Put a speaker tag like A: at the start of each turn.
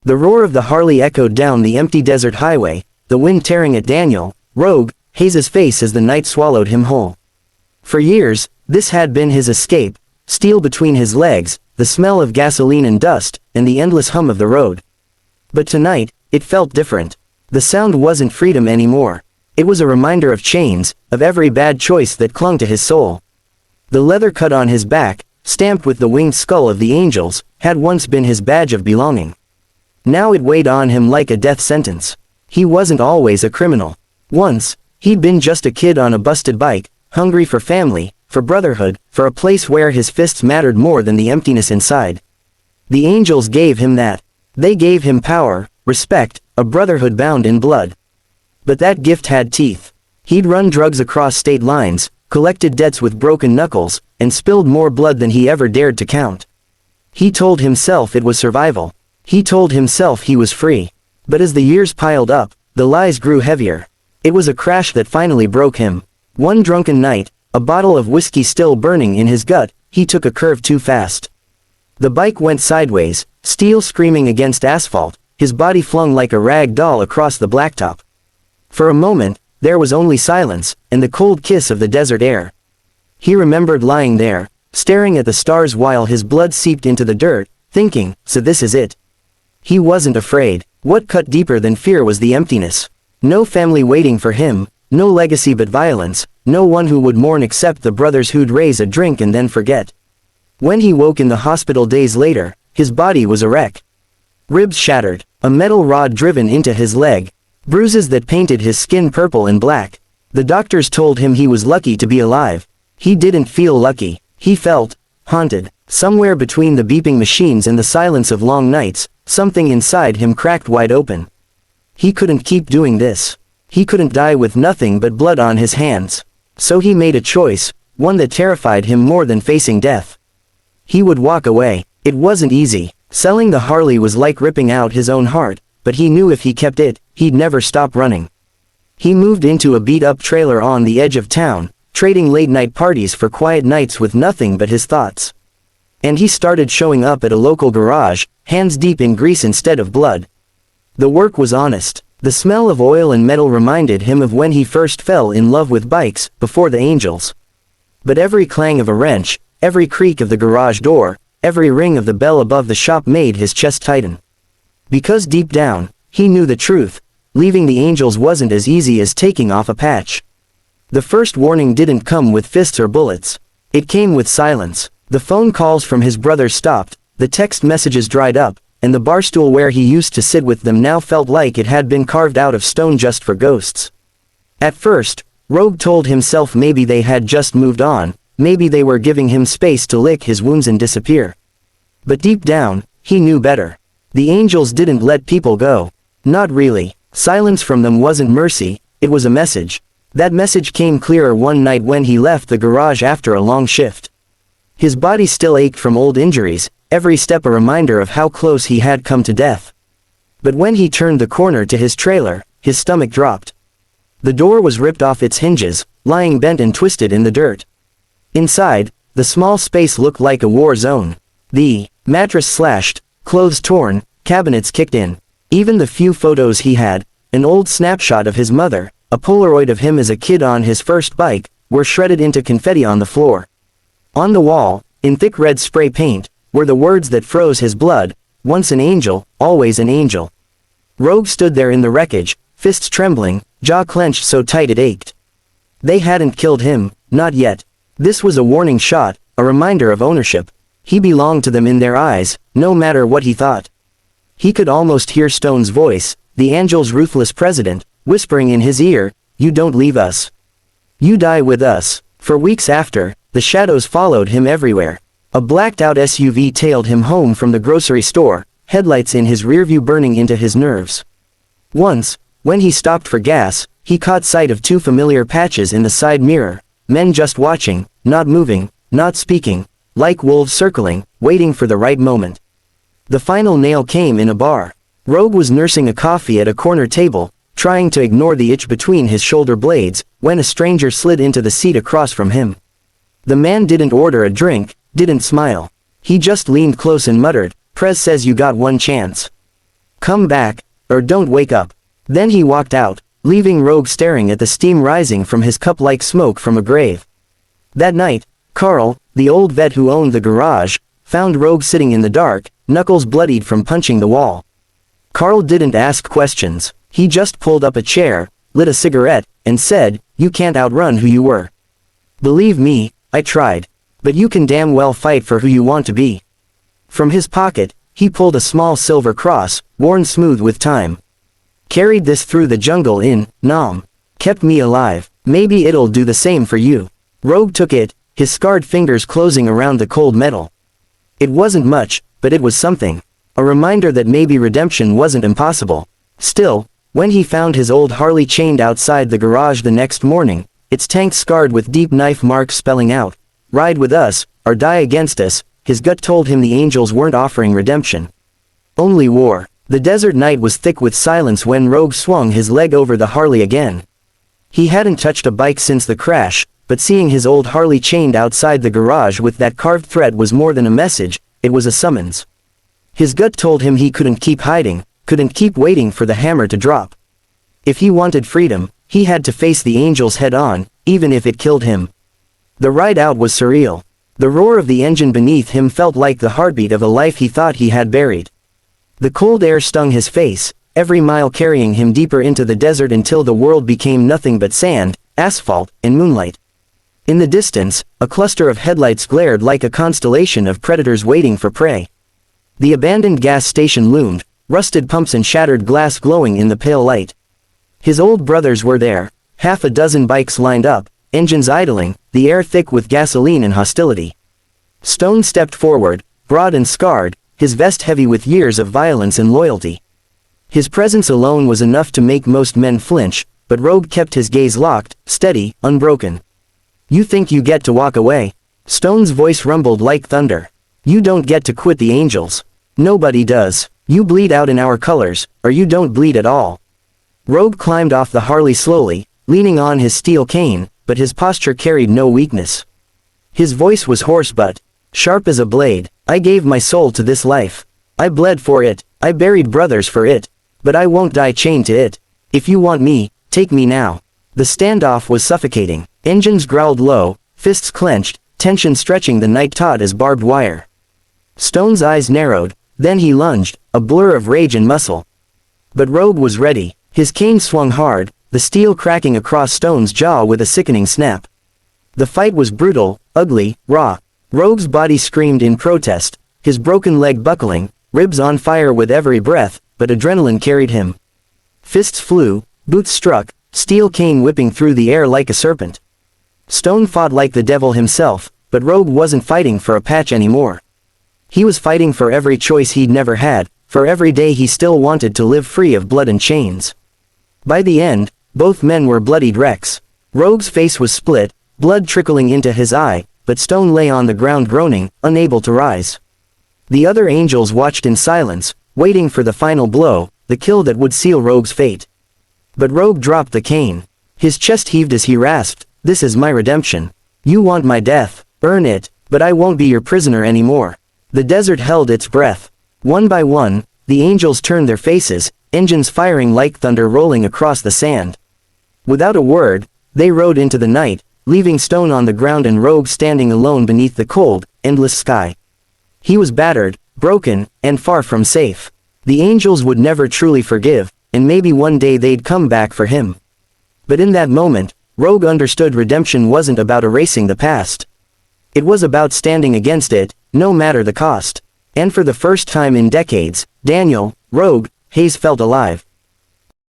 A: The roar of the Harley echoed down the empty desert highway, the wind tearing at Daniel, Rogue, Hayes's face as the night swallowed him whole. For years, this had been his escape, steel between his legs, the smell of gasoline and dust, and the endless hum of the road. But tonight, it felt different. The sound wasn't freedom anymore. It was a reminder of chains, of every bad choice that clung to his soul. The leather cut on his back, stamped with the winged skull of the angels, had once been his badge of belonging. Now it weighed on him like a death sentence. He wasn't always a criminal. Once, he'd been just a kid on a busted bike, hungry for family, for brotherhood, for a place where his fists mattered more than the emptiness inside. The angels gave him that. They gave him power, respect, a brotherhood bound in blood. But that gift had teeth. He'd run drugs across state lines, collected debts with broken knuckles, and spilled more blood than he ever dared to count. He told himself it was survival. He told himself he was free. But as the years piled up, the lies grew heavier. It was a crash that finally broke him. One drunken night, a bottle of whiskey still burning in his gut, he took a curve too fast. The bike went sideways, steel screaming against asphalt, his body flung like a rag doll across the blacktop. For a moment, there was only silence, and the cold kiss of the desert air. He remembered lying there, staring at the stars while his blood seeped into the dirt, thinking, so this is it. He wasn't afraid. What cut deeper than fear was the emptiness. No family waiting for him, no legacy but violence, no one who would mourn except the brothers who'd raise a drink and then forget. When he woke in the hospital days later, his body was a wreck. Ribs shattered, a metal rod driven into his leg, bruises that painted his skin purple and black. The doctors told him he was lucky to be alive. He didn't feel lucky. He felt haunted. Somewhere between the beeping machines and the silence of long nights, something inside him cracked wide open. He couldn't keep doing this. He couldn't die with nothing but blood on his hands. So he made a choice, one that terrified him more than facing death. He would walk away. It wasn't easy. Selling the Harley was like ripping out his own heart, but he knew if he kept it, he'd never stop running. He moved into a beat-up trailer on the edge of town, trading late-night parties for quiet nights with nothing but his thoughts. And he started showing up at a local garage, hands deep in grease instead of blood. The work was honest. The smell of oil and metal reminded him of when he first fell in love with bikes, before the angels. But every clang of a wrench, every creak of the garage door, every ring of the bell above the shop made his chest tighten. Because deep down, he knew the truth. Leaving the angels wasn't as easy as taking off a patch. The first warning didn't come with fists or bullets. It came with silence. The phone calls from his brother stopped, the text messages dried up, and the barstool where he used to sit with them now felt like it had been carved out of stone just for ghosts. At first, Rogue told himself maybe they had just moved on, maybe they were giving him space to lick his wounds and disappear. But deep down, he knew better. The angels didn't let people go. Not really. Silence from them wasn't mercy, it was a message. That message came clearer one night when he left the garage after a long shift. His body still ached from old injuries, every step a reminder of how close he had come to death. But when he turned the corner to his trailer, his stomach dropped. The door was ripped off its hinges, lying bent and twisted in the dirt. Inside, the small space looked like a war zone. The mattress slashed, clothes torn, cabinets kicked in. Even the few photos he had, an old snapshot of his mother, a Polaroid of him as a kid on his first bike, were shredded into confetti on the floor. On the wall, in thick red spray paint, were the words that froze his blood, once an angel, always an angel. Rogue stood there in the wreckage, fists trembling, jaw clenched so tight it ached. They hadn't killed him, not yet. This was a warning shot, a reminder of ownership. He belonged to them in their eyes, no matter what he thought. He could almost hear Stone's voice, the angel's ruthless president, whispering in his ear, "You don't leave us. You die with us." For weeks after, the shadows followed him everywhere. A blacked-out SUV tailed him home from the grocery store, headlights in his rearview burning into his nerves. Once, when he stopped for gas, he caught sight of two familiar patches in the side mirror, men just watching, not moving, not speaking, like wolves circling, waiting for the right moment. The final nail came in a bar. Rogue was nursing a coffee at a corner table, trying to ignore the itch between his shoulder blades, when a stranger slid into the seat across from him. The man didn't order a drink, didn't smile. He just leaned close and muttered, "Prez says you got one chance." Come back, or don't wake up. Then he walked out, leaving Rogue staring at the steam rising from his cup like smoke from a grave. That night, Carl, the old vet who owned the garage, found Rogue sitting in the dark, knuckles bloodied from punching the wall. Carl didn't ask questions. He just pulled up a chair, lit a cigarette, and said, "You can't outrun who you were. Believe me, I tried. But you can damn well fight for who you want to be." From his pocket, he pulled a small silver cross, worn smooth with time. "Carried this through the jungle in Nam. Kept me alive. Maybe it'll do the same for you." Rogue took it, his scarred fingers closing around the cold metal. It wasn't much, but it was something. A reminder that maybe redemption wasn't impossible. Still, when he found his old Harley chained outside the garage the next morning, its tank scarred with deep knife marks spelling out, "Ride with us, or die against us," his gut told him the angels weren't offering redemption. Only war. The desert night was thick with silence when Rogue swung his leg over the Harley again. He hadn't touched a bike since the crash, but seeing his old Harley chained outside the garage with that carved thread was more than a message, it was a summons. His gut told him he couldn't keep hiding, couldn't keep waiting for the hammer to drop. If he wanted freedom, he had to face the angels head-on, even if it killed him. The ride out was surreal. The roar of the engine beneath him felt like the heartbeat of a life he thought he had buried. The cold air stung his face, every mile carrying him deeper into the desert until the world became nothing but sand, asphalt, and moonlight. In the distance, a cluster of headlights glared like a constellation of predators waiting for prey. The abandoned gas station loomed, rusted pumps and shattered glass glowing in the pale light. His old brothers were there, half a dozen bikes lined up, engines idling, the air thick with gasoline and hostility. Stone stepped forward, broad and scarred, his vest heavy with years of violence and loyalty. His presence alone was enough to make most men flinch, but Rogue kept his gaze locked, steady, unbroken. "You think you get to walk away?" Stone's voice rumbled like thunder. "You don't get to quit the angels. Nobody does. You bleed out in our colors, or you don't bleed at all." Rogue climbed off the Harley slowly, leaning on his steel cane, but his posture carried no weakness. His voice was hoarse but sharp as a blade. "I gave my soul to this life. I bled for it, I buried brothers for it. But I won't die chained to it. If you want me, take me now." The standoff was suffocating. Engines growled low, fists clenched, tension stretching the night taut as barbed wire. Stone's eyes narrowed, then he lunged, a blur of rage and muscle. But Rogue was ready. His cane swung hard, the steel cracking across Stone's jaw with a sickening snap. The fight was brutal, ugly, raw. Rogue's body screamed in protest, his broken leg buckling, ribs on fire with every breath, but adrenaline carried him. Fists flew, boots struck, steel cane whipping through the air like a serpent. Stone fought like the devil himself, but Rogue wasn't fighting for a patch anymore. He was fighting for every choice he'd never had, for every day he still wanted to live free of blood and chains. By the end, both men were bloodied wrecks. Rogue's face was split, blood trickling into his eye, but Stone lay on the ground groaning, unable to rise. The other angels watched in silence, waiting for the final blow, the kill that would seal Rogue's fate. But Rogue dropped the cane. His chest heaved as he rasped, "This is my redemption. You want my death, earn it, but I won't be your prisoner anymore." The desert held its breath. One by one, the angels turned their faces, engines firing like thunder rolling across the sand. Without a word, they rode into the night, leaving Stone on the ground and Rogue standing alone beneath the cold, endless sky. He was battered, broken, and far from safe. The angels would never truly forgive, and maybe one day they'd come back for him. But in that moment, Rogue understood redemption wasn't about erasing the past. It was about standing against it, no matter the cost. And for the first time in decades, Daniel, Rogue, Hayes felt alive.